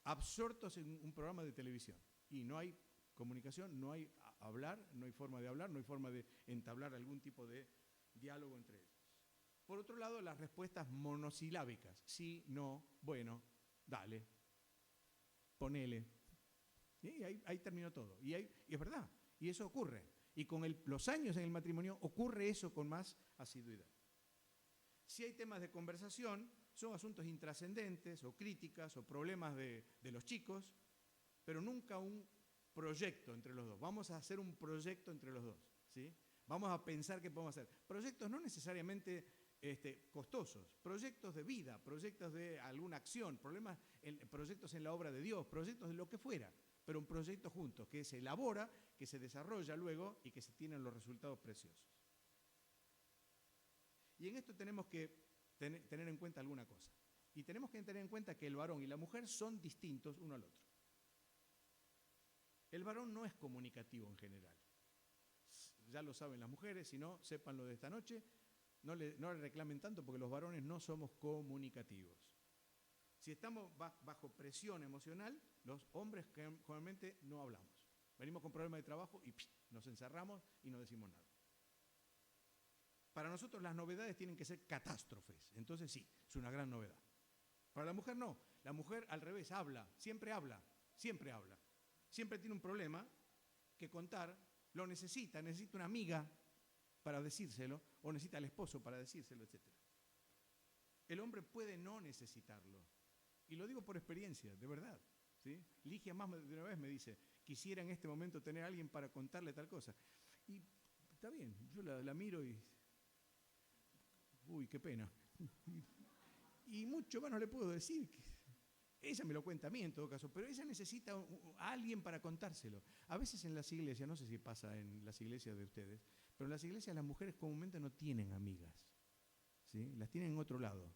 absortos en un programa de televisión y no hay comunicación, no hay hablar, no hay forma de hablar, no hay forma de entablar algún tipo de diálogo entre ellos. Por otro lado, las respuestas monosilábicas, sí, no, bueno, dale, ponele. Y ahí terminó todo. Y es verdad, y eso ocurre. Y con los años en el matrimonio ocurre eso con más asiduidad. Si hay temas de conversación, son asuntos intrascendentes o críticas o problemas de los chicos, pero nunca un proyecto entre los dos. Vamos a hacer un proyecto entre los dos, ¿sí? Vamos a pensar qué podemos hacer. Proyectos no necesariamente costosos, proyectos de vida, proyectos de alguna acción, proyectos en la obra de Dios, proyectos de lo que fuera, pero un proyecto juntos que se elabora, que se desarrolla luego y que se tienen los resultados preciosos. Y en esto tenemos que tener en cuenta alguna cosa. Y tenemos que tener en cuenta que el varón y la mujer son distintos uno al otro. El varón no es comunicativo en general. Ya lo saben las mujeres, si no, sépanlo de esta noche. No le reclamen tanto porque los varones no somos comunicativos. Si estamos bajo presión emocional, los hombres generalmente no hablamos. Venimos con problemas de trabajo y nos encerramos y no decimos nada. Para nosotros las novedades tienen que ser catástrofes. Entonces sí, es una gran novedad. Para la mujer no. La mujer al revés, habla, siempre habla, siempre habla. Siempre tiene un problema que contar, lo necesita una amiga para decírselo, o necesita al esposo para decírselo, etc. El hombre puede no necesitarlo. Y lo digo por experiencia, de verdad, ¿sí? Ligia más de una vez me dice, quisiera en este momento tener a alguien para contarle tal cosa. Y está bien, yo la miro y... Uy, qué pena. Y mucho más no le puedo decir. Ella me lo cuenta a mí en todo caso, pero ella necesita a alguien para contárselo. A veces en las iglesias, no sé si pasa en las iglesias de ustedes, pero en las iglesias las mujeres comúnmente no tienen amigas, ¿sí? Las tienen en otro lado.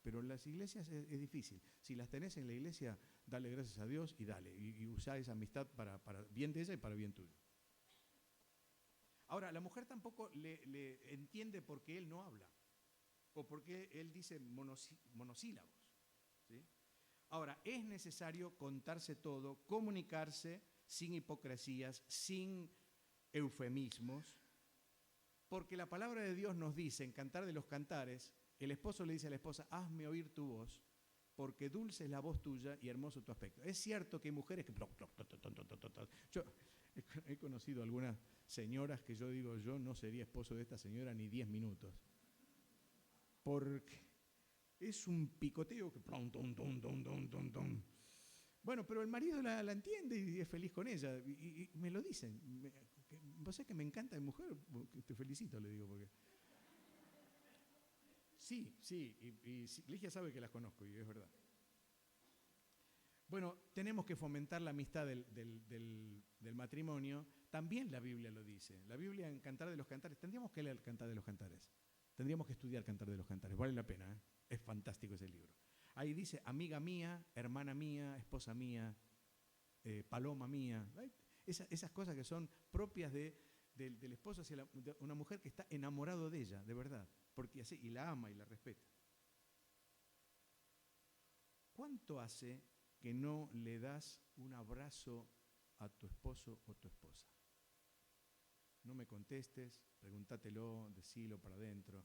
Pero en las iglesias es difícil. Si las tenés en la iglesia, dale gracias a Dios y dale. Y usá esa amistad para bien de ella y para bien tuyo. Ahora, la mujer tampoco le entiende por qué él no habla. O por qué él dice monosílabos, ¿sí? Ahora, es necesario contarse todo, comunicarse sin hipocresías, sin eufemismos, porque la palabra de Dios nos dice en Cantar de los Cantares, el esposo le dice a la esposa, hazme oír tu voz, porque dulce es la voz tuya y hermoso tu aspecto. Es cierto que hay mujeres que... Yo he conocido algunas señoras que yo digo, yo no sería esposo de esta señora ni 10 minutos, porque es un picoteo que... Bueno, pero el marido la entiende y es feliz con ella, y me lo dicen. Vos sabés que me encanta de mujer, te felicito, le digo, porque... Sí, y Ligia sabe que las conozco y es verdad. Bueno, tenemos que fomentar la amistad del matrimonio. También la Biblia lo dice. La Biblia en Cantar de los Cantares, tendríamos que leer Cantar de los Cantares. Tendríamos que estudiar Cantar de los Cantares, vale la pena, ¿eh? Es fantástico ese libro. Ahí dice, amiga mía, hermana mía, esposa mía, paloma mía. Esas cosas que son propias del esposo hacia una mujer que está enamorado de ella, de verdad, porque así, y la ama y la respeta. ¿Cuánto hace que no le das un abrazo a tu esposo o tu esposa? No me contestes, pregúntatelo, decilo para adentro.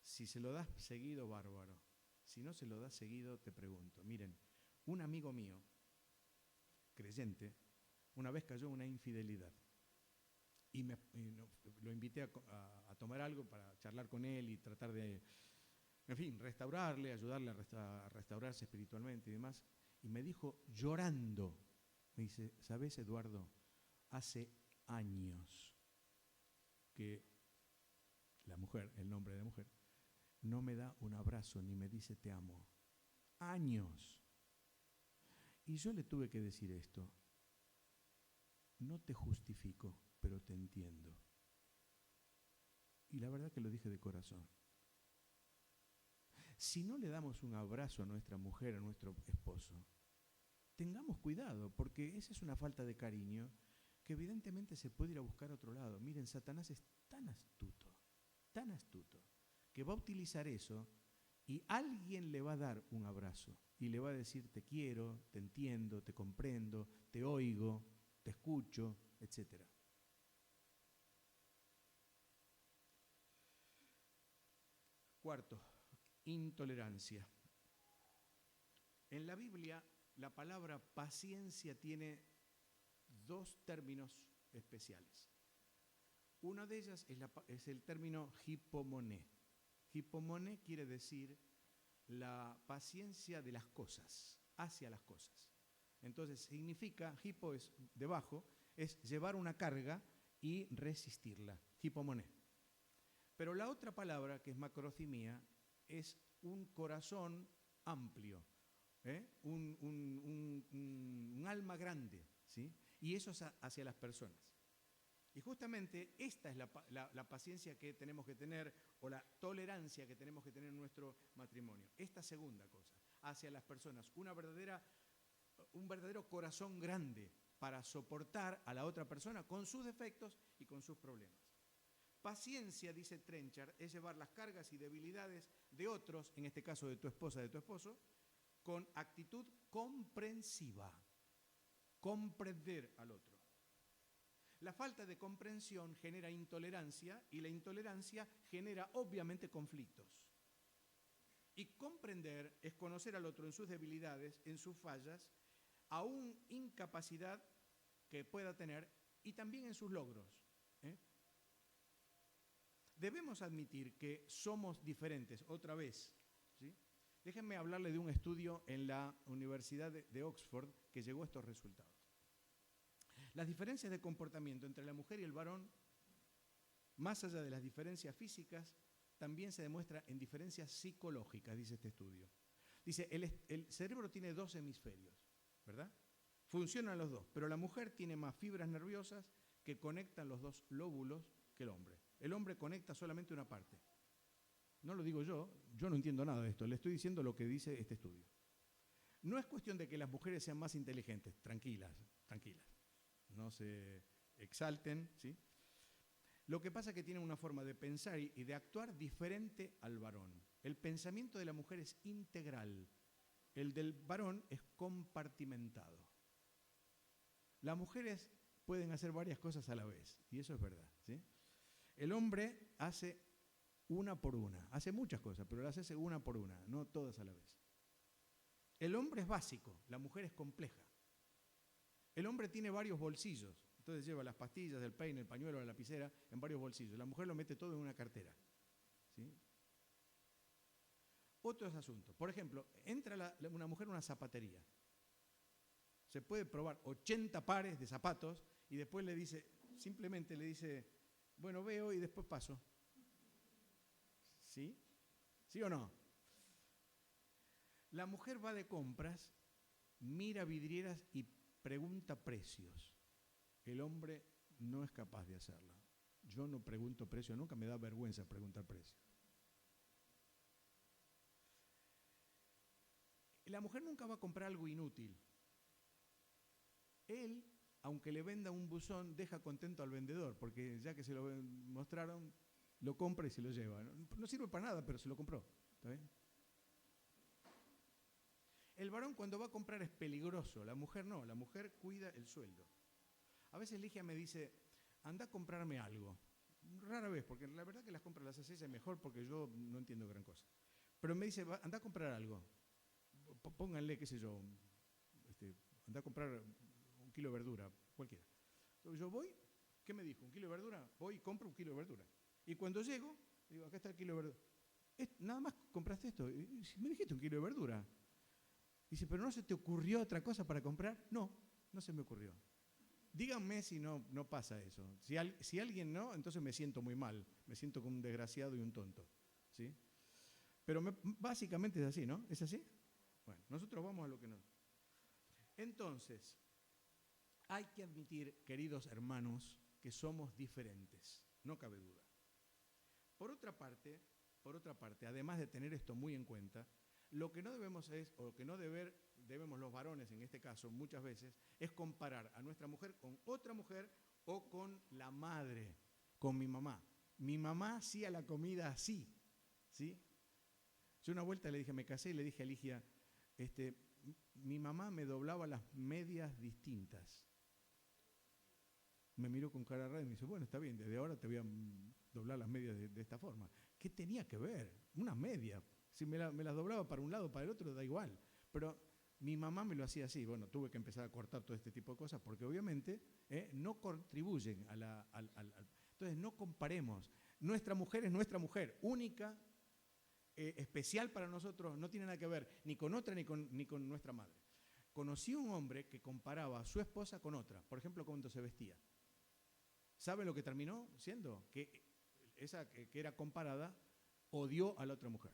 Si se lo das seguido, bárbaro. Si no se lo das seguido, te pregunto. Miren, un amigo mío, creyente, una vez cayó en una infidelidad. Lo invité a tomar algo para charlar con él y tratar de, en fin, restaurarle, ayudarle a restaurarse espiritualmente y demás. Y me dijo, llorando, me dice, ¿sabes, Eduardo? Hace años que la mujer, el nombre de la mujer, no me da un abrazo ni me dice te amo. Años. Y yo le tuve que decir esto. No te justifico, pero te entiendo. Y la verdad que lo dije de corazón. Si no le damos un abrazo a nuestra mujer, a nuestro esposo, tengamos cuidado, porque esa es una falta de cariño que evidentemente se puede ir a buscar a otro lado. Miren, Satanás es tan astuto, que va a utilizar eso y alguien le va a dar un abrazo y le va a decir te quiero, te entiendo, te comprendo, te oigo, te escucho, etc. Cuarto, intolerancia. En la Biblia, la palabra paciencia tiene dos términos especiales. Una de ellas es el término hipomoné. Hipomoné quiere decir la paciencia de las cosas, hacia las cosas. Entonces significa, hipo es debajo, es llevar una carga y resistirla, hipomoné. Pero la otra palabra, que es macrothymia, es un corazón amplio, un alma grande, ¿sí? Y eso es hacia las personas. Y justamente esta es la paciencia que tenemos que tener, o la tolerancia que tenemos que tener en nuestro matrimonio. Esta segunda cosa, hacia las personas, un verdadero corazón grande para soportar a la otra persona con sus defectos y con sus problemas. Paciencia, dice Trenchard, es llevar las cargas y debilidades de otros, en este caso de tu esposa, de tu esposo, con actitud comprensiva, comprender al otro. La falta de comprensión genera intolerancia y la intolerancia genera obviamente conflictos. Y comprender es conocer al otro en sus debilidades, en sus fallas, aún incapacidad que pueda tener y también en sus logros. Debemos admitir que somos diferentes, otra vez, ¿sí? Déjenme hablarle de un estudio en la Universidad de Oxford que llegó a estos resultados. Las diferencias de comportamiento entre la mujer y el varón, más allá de las diferencias físicas, también se demuestra en diferencias psicológicas, dice este estudio. Dice, el cerebro tiene dos hemisferios, ¿verdad? Funcionan los dos, pero la mujer tiene más fibras nerviosas que conectan los dos lóbulos que el hombre. El hombre conecta solamente una parte. No lo digo yo no entiendo nada de esto, le estoy diciendo lo que dice este estudio. No es cuestión de que las mujeres sean más inteligentes, tranquilas, no se exalten, ¿sí? Lo que pasa es que tienen una forma de pensar y de actuar diferente al varón. El pensamiento de la mujer es integral, el del varón es compartimentado. Las mujeres pueden hacer varias cosas a la vez, y eso es verdad, ¿sí? El hombre hace una por una, hace muchas cosas, pero las hace una por una, no todas a la vez. El hombre es básico, la mujer es compleja. El hombre tiene varios bolsillos, entonces lleva las pastillas, el peine, el pañuelo, la lapicera en varios bolsillos. La mujer lo mete todo en una cartera, ¿sí? Otros asuntos. Por ejemplo, entra una mujer a una zapatería. Se puede probar 80 pares de zapatos y después simplemente le dice, bueno, veo y después paso. ¿Sí? ¿Sí o no? La mujer va de compras, mira vidrieras y pregunta precios. El hombre no es capaz de hacerlo. Yo no pregunto precios, nunca me da vergüenza preguntar precios. La mujer nunca va a comprar algo inútil. Él, aunque le venda un buzón, deja contento al vendedor, porque ya que se lo mostraron, lo compra y se lo lleva. No sirve para nada, pero se lo compró. ¿Está bien? El varón cuando va a comprar es peligroso, la mujer no, la mujer cuida el sueldo. A veces Ligia me dice, anda a comprarme algo. rara vez, porque la verdad que las compras las hace ella mejor porque yo no entiendo gran cosa. Pero me dice, anda a comprar algo. Pónganle, qué sé yo, anda a comprar un kilo de verdura, cualquiera. Entonces yo voy, ¿qué me dijo? ¿Un kilo de verdura? Voy y compro un kilo de verdura. Y cuando llego, digo, acá está el kilo de verdura. Nada más compraste esto. Y si me dijiste un kilo de verdura. Dice, ¿pero no se te ocurrió otra cosa para comprar? No, no se me ocurrió. Díganme si no pasa eso. Si alguien no, entonces me siento muy mal. Me siento como un desgraciado y un tonto. ¿Sí? Pero básicamente es así, ¿no? ¿Es así? Bueno, nosotros vamos a lo que nos... Entonces, hay que admitir, queridos hermanos, que somos diferentes. No cabe duda. Por otra parte, además de tener esto muy en cuenta, lo que no debemos es, o lo que no debemos los varones en este caso muchas veces, es comparar a nuestra mujer con otra mujer o con la madre, con mi mamá. Mi mamá hacía la comida así, ¿sí? Yo una vuelta le dije, me casé y le dije a Ligia, mi mamá me doblaba las medias distintas. Me miró con cara rara y me dice, bueno, está bien, desde ahora te voy a doblar las medias de esta forma. ¿Qué tenía que ver? Unas medias. Si me las doblaba para un lado o para el otro, da igual. Pero mi mamá me lo hacía así. Bueno, tuve que empezar a cortar todo este tipo de cosas porque obviamente no contribuyen Entonces, no comparemos. Nuestra mujer es nuestra mujer, única, especial para nosotros, no tiene nada que ver ni con otra ni con nuestra madre. Conocí a un hombre que comparaba a su esposa con otra, por ejemplo, cuando se vestía. ¿Sabe lo que terminó siendo? Que esa que era comparada odió a la otra mujer.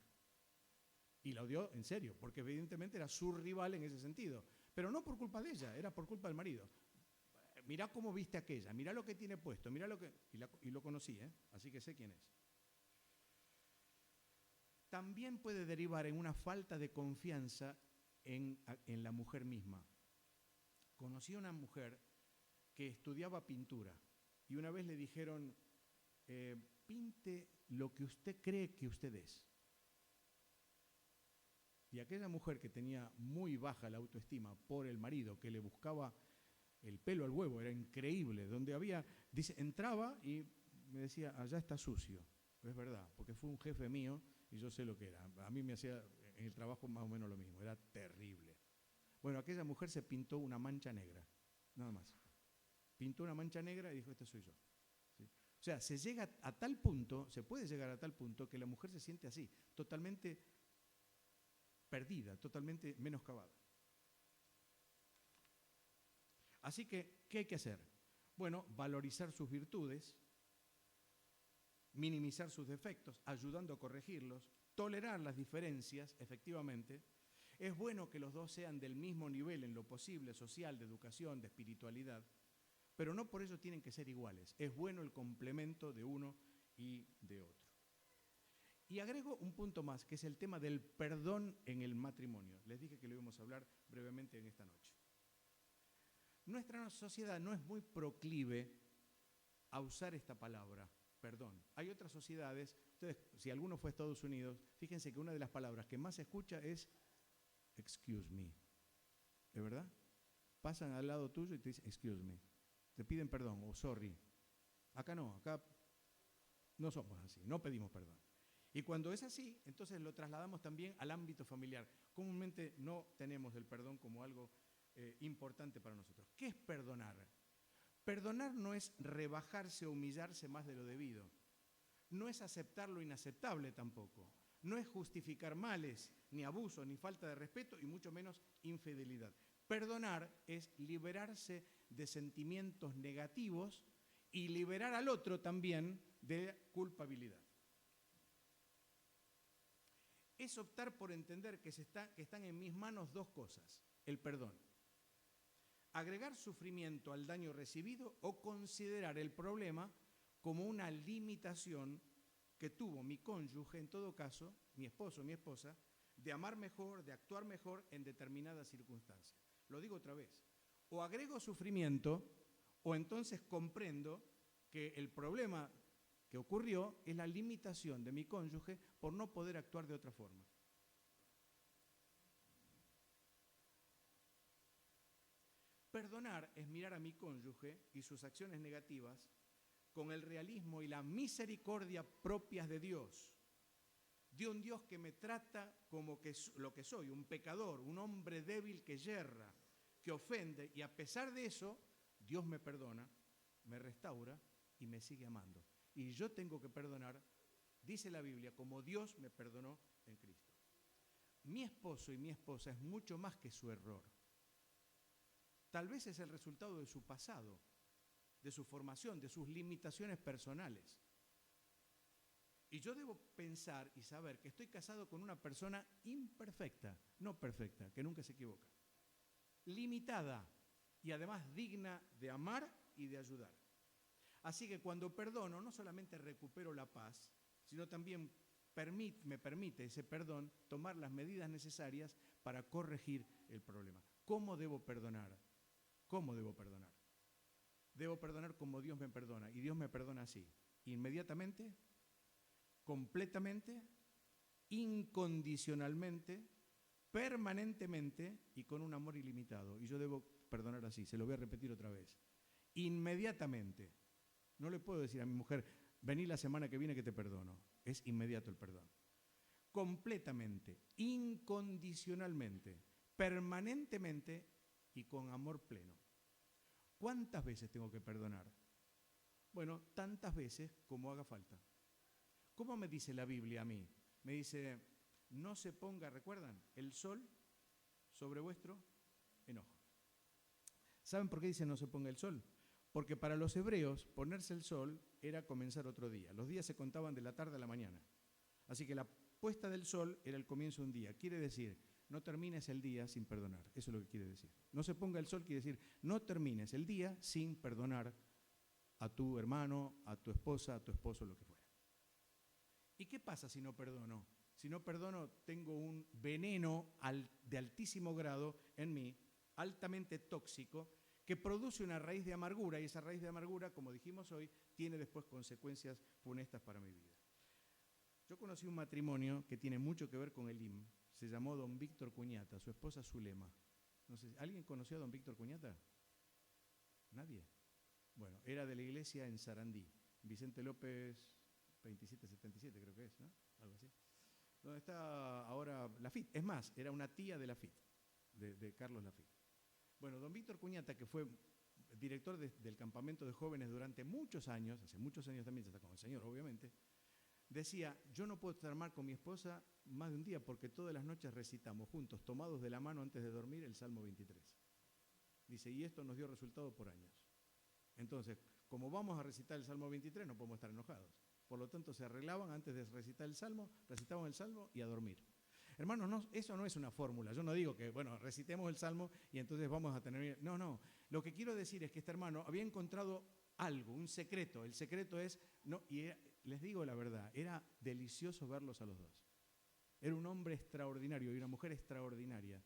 Y la odió en serio, porque evidentemente era su rival en ese sentido. Pero no por culpa de ella, era por culpa del marido. Mirá cómo viste aquella, mirá lo que tiene puesto, mirá lo que... Y lo conocí, así que sé quién es. También puede derivar en una falta de confianza en la mujer misma. Conocí a una mujer que estudiaba pintura y una vez le dijeron, pinte lo que usted cree que usted es. Y aquella mujer que tenía muy baja la autoestima por el marido, que le buscaba el pelo al huevo, era increíble, dice, entraba y me decía, allá está sucio. Es verdad, porque fue un jefe mío y yo sé lo que era. A mí me hacía en el trabajo más o menos lo mismo, era terrible. Bueno, aquella mujer se pintó una mancha negra, nada más. Pintó una mancha negra y dijo, este soy yo. ¿Sí? O sea, se puede llegar a tal punto que la mujer se siente así, totalmente perdida, totalmente menoscabada. Así que, ¿qué hay que hacer? Bueno, valorizar sus virtudes, minimizar sus defectos, ayudando a corregirlos, tolerar las diferencias, efectivamente. Es bueno que los dos sean del mismo nivel en lo posible, social, de educación, de espiritualidad, pero no por eso tienen que ser iguales. Es bueno el complemento de uno y de otro. Y agrego un punto más, que es el tema del perdón en el matrimonio. Les dije que lo íbamos a hablar brevemente en esta noche. Nuestra sociedad no es muy proclive a usar esta palabra, perdón. Hay otras sociedades, si alguno fue a Estados Unidos, fíjense que una de las palabras que más se escucha es excuse me. ¿Es verdad? Pasan al lado tuyo y te dicen excuse me. Te piden perdón o sorry. Acá no, acá no somos así, no pedimos perdón. Y cuando es así, entonces lo trasladamos también al ámbito familiar. Comúnmente no tenemos el perdón como algo importante para nosotros. ¿Qué es perdonar? Perdonar no es rebajarse o humillarse más de lo debido. No es aceptar lo inaceptable tampoco. No es justificar males, ni abusos, ni falta de respeto, y mucho menos infidelidad. Perdonar es liberarse de sentimientos negativos y liberar al otro también de culpabilidad. Es optar por entender que están en mis manos dos cosas. El perdón. Agregar sufrimiento al daño recibido o considerar el problema como una limitación que tuvo mi cónyuge, en todo caso, mi esposo o mi esposa, de amar mejor, de actuar mejor en determinadas circunstancias. Lo digo otra vez. O agrego sufrimiento o entonces comprendo que el problema que ocurrió es la limitación de mi cónyuge por no poder actuar de otra forma. Perdonar es mirar a mi cónyuge y sus acciones negativas con el realismo y la misericordia propias de Dios, de un Dios que me trata como lo que soy, un pecador, un hombre débil que yerra, que ofende, y a pesar de eso, Dios me perdona, me restaura y me sigue amando. Y yo tengo que perdonar, dice la Biblia, como Dios me perdonó en Cristo. Mi esposo y mi esposa es mucho más que su error. Tal vez es el resultado de su pasado, de su formación, de sus limitaciones personales. Y yo debo pensar y saber que estoy casado con una persona imperfecta, no perfecta, que nunca se equivoca, limitada y además digna de amar y de ayudar. Así que cuando perdono, no solamente recupero la paz, sino también me permite ese perdón tomar las medidas necesarias para corregir el problema. ¿Cómo debo perdonar? ¿Cómo debo perdonar? Debo perdonar como Dios me perdona, y Dios me perdona así, inmediatamente, completamente, incondicionalmente, permanentemente y con un amor ilimitado. Y yo debo perdonar así, se lo voy a repetir otra vez. Inmediatamente. No le puedo decir a mi mujer, vení la semana que viene que te perdono. Es inmediato el perdón. Completamente, incondicionalmente, permanentemente y con amor pleno. ¿Cuántas veces tengo que perdonar? Bueno, tantas veces como haga falta. ¿Cómo me dice la Biblia a mí? Me dice, no se ponga, ¿recuerdan? El sol sobre vuestro enojo. ¿Saben por qué dice no se ponga el sol? Porque para los hebreos ponerse el sol era comenzar otro día. Los días se contaban de la tarde a la mañana. Así que la puesta del sol era el comienzo de un día. Quiere decir, no termines el día sin perdonar. Eso es lo que quiere decir. No se ponga el sol quiere decir, no termines el día sin perdonar a tu hermano, a tu esposa, a tu esposo, lo que fuera. ¿Y qué pasa si no perdono? Si no perdono, tengo un veneno de altísimo grado en mí, altamente tóxico, que produce una raíz de amargura, y esa raíz de amargura, como dijimos hoy, tiene después consecuencias funestas para mi vida. Yo conocí un matrimonio que tiene mucho que ver con el IM. Se llamó don Víctor Cuñata, su esposa Zulema. No sé, ¿alguien conoció a don Víctor Cuñata? ¿Nadie? Bueno, era de la iglesia en Sarandí, Vicente López 2777 creo que es, ¿no? Algo así. Donde está ahora Lafitte. Es más, era una tía de Lafitte, de Carlos Lafitte. Bueno, don Víctor Cuñata, que fue director del campamento de jóvenes durante muchos años, hace muchos años también, ya está con el Señor, obviamente, decía, yo no puedo estar mal con mi esposa más de un día porque todas las noches recitamos juntos, tomados de la mano antes de dormir, el Salmo 23. Dice, y esto nos dio resultado por años. Entonces, como vamos a recitar el Salmo 23, no podemos estar enojados. Por lo tanto, se arreglaban antes de recitar el Salmo, recitaban el Salmo y a dormir. Hermanos, no, eso no es una fórmula. Yo no digo que, bueno, recitemos el Salmo y entonces vamos a tener... No, no. Lo que quiero decir es que este hermano había encontrado algo, un secreto. El secreto es... No, y les digo la verdad, era delicioso verlos a los dos. Era un hombre extraordinario y una mujer extraordinaria.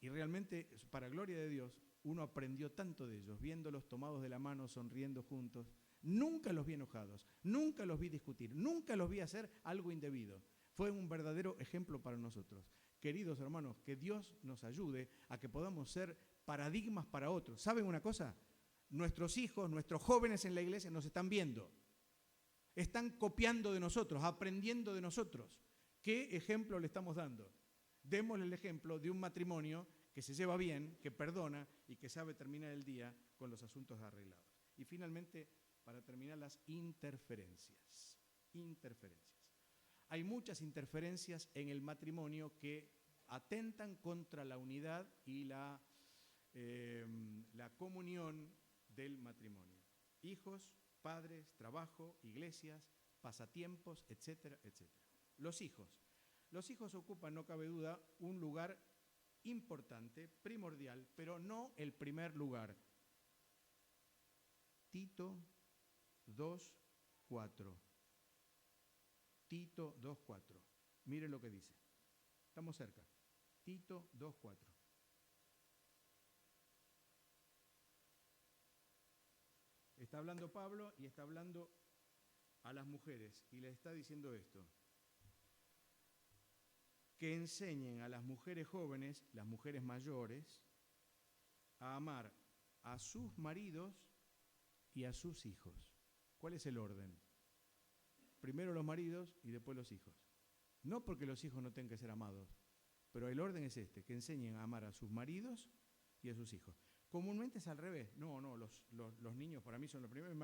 Y realmente, para gloria de Dios, uno aprendió tanto de ellos, viéndolos tomados de la mano, sonriendo juntos. Nunca los vi enojados, nunca los vi discutir, nunca los vi hacer algo indebido. Fue un verdadero ejemplo para nosotros. Queridos hermanos, que Dios nos ayude a que podamos ser paradigmas para otros. ¿Saben una cosa? Nuestros hijos, nuestros jóvenes en la iglesia nos están viendo. Están copiando de nosotros, aprendiendo de nosotros. ¿Qué ejemplo le estamos dando? Démosle el ejemplo de un matrimonio que se lleva bien, que perdona y que sabe terminar el día con los asuntos arreglados. Y finalmente, para terminar, las interferencias. Interferencias. Hay muchas interferencias en el matrimonio que atentan contra la unidad y la comunión del matrimonio. Hijos, padres, trabajo, iglesias, pasatiempos, etcétera, etcétera. Los hijos ocupan, no cabe duda, un lugar importante, primordial, pero no el primer lugar. Tito 2:4. Tito 2:4. Miren lo que dice. Estamos cerca. Tito 2:4. Está hablando Pablo y está hablando a las mujeres y les está diciendo esto. Que enseñen a las mujeres jóvenes, las mujeres mayores, a amar a sus maridos y a sus hijos. ¿Cuál es el orden? Primero los maridos y después los hijos. No porque los hijos no tengan que ser amados, pero el orden es este, que enseñen a amar a sus maridos y a sus hijos. Comúnmente es al revés. No, los niños para mí son los primeros. Mi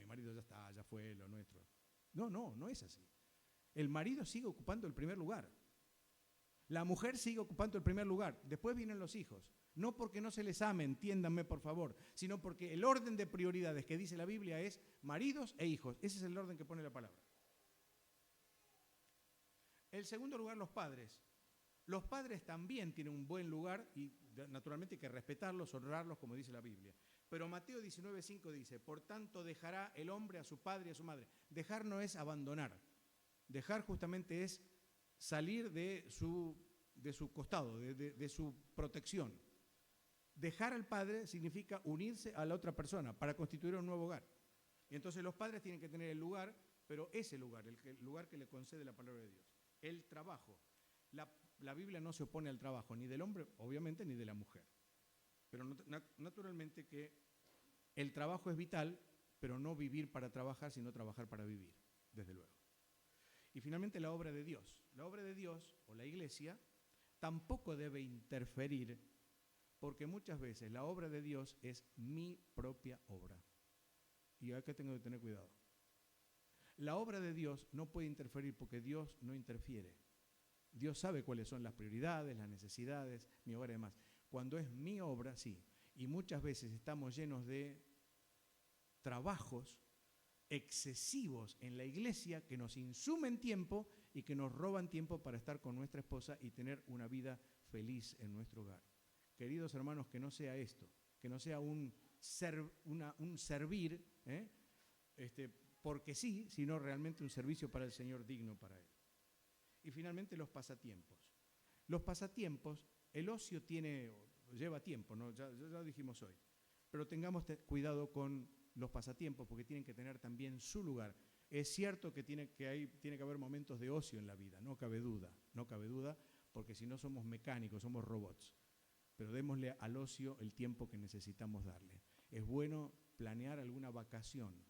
marido ya está, ya fue lo nuestro. No es así. El marido sigue ocupando el primer lugar. La mujer sigue ocupando el primer lugar. Después vienen los hijos. No porque no se les ame, entiéndanme por favor, sino porque el orden de prioridades que dice la Biblia es maridos e hijos. Ese es el orden que pone la palabra. En segundo lugar, los padres. Los padres también tienen un buen lugar y naturalmente hay que respetarlos, honrarlos, como dice la Biblia. Pero Mateo 19:5 dice, por tanto dejará el hombre a su padre y a su madre. Dejar no es abandonar. Dejar justamente es salir de su costado, de su protección. Dejar al padre significa unirse a la otra persona para constituir un nuevo hogar. Y entonces los padres tienen que tener el lugar, pero ese lugar, el lugar que le concede la palabra de Dios. El trabajo. La Biblia no se opone al trabajo, ni del hombre, obviamente, ni de la mujer. Pero naturalmente que el trabajo es vital, pero no vivir para trabajar, sino trabajar para vivir, desde luego. Y finalmente la obra de Dios. La obra de Dios, o la iglesia, tampoco debe interferir, porque muchas veces la obra de Dios es mi propia obra. Y acá tengo que tener cuidado. La obra de Dios no puede interferir porque Dios no interfiere. Dios sabe cuáles son las prioridades, las necesidades, mi hogar y demás. Cuando es mi obra, sí. Y muchas veces estamos llenos de trabajos excesivos en la iglesia que nos insumen tiempo y que nos roban tiempo para estar con nuestra esposa y tener una vida feliz en nuestro hogar. Queridos hermanos, que no sea esto, que no sea un servir, porque sí, sino realmente un servicio para el Señor digno para Él. Y finalmente los pasatiempos. Los pasatiempos, el ocio lleva tiempo, ¿no? Ya lo dijimos hoy, pero tengamos cuidado con los pasatiempos porque tienen que tener también su lugar. Es cierto que tiene que haber momentos de ocio en la vida, no cabe duda, porque si no somos mecánicos, somos robots. Pero démosle al ocio el tiempo que necesitamos darle. Es bueno planear alguna vacación,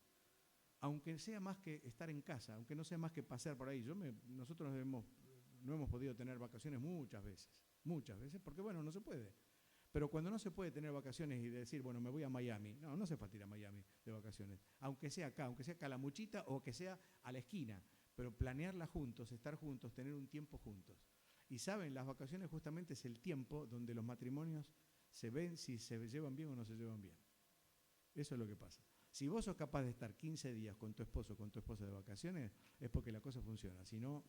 aunque sea más que estar en casa, aunque no sea más que pasear por ahí. Nosotros no hemos podido tener vacaciones muchas veces, porque bueno, no se puede. Pero cuando no se puede tener vacaciones y decir, bueno, me voy a Miami, no hace falta ir a Miami de vacaciones, aunque sea acá, aunque sea Calamuchita o que sea a la esquina, pero planearla juntos, estar juntos, tener un tiempo juntos. Y saben, las vacaciones justamente es el tiempo donde los matrimonios se ven si se llevan bien o no se llevan bien. Eso es lo que pasa. Si vos sos capaz de estar 15 días con tu esposo o con tu esposa de vacaciones, es porque la cosa funciona. Si no,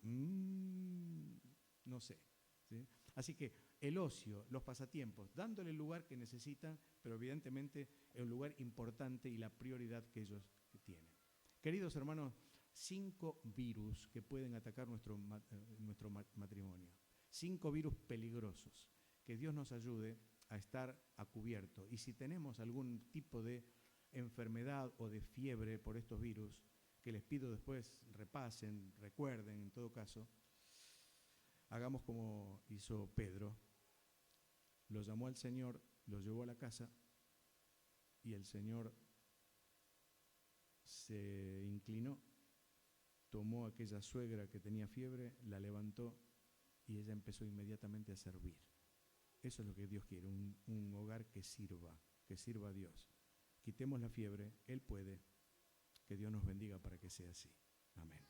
no sé. ¿Sí? Así que el ocio, los pasatiempos, dándole el lugar que necesitan, pero evidentemente es un lugar importante y la prioridad que ellos tienen. Queridos hermanos, 5 virus que pueden atacar nuestro matrimonio. 5 virus peligrosos. Que Dios nos ayude a estar a cubierto. Y si tenemos algún tipo de enfermedad o de fiebre por estos virus, que les pido después repasen, recuerden, en todo caso, hagamos como hizo Pedro. Lo llamó al Señor, lo llevó a la casa y el Señor se inclinó, tomó a aquella suegra que tenía fiebre, la levantó y ella empezó inmediatamente a servir. Eso es lo que Dios quiere, un hogar que sirva a Dios. Quitemos la fiebre, Él puede. Que Dios nos bendiga para que sea así. Amén.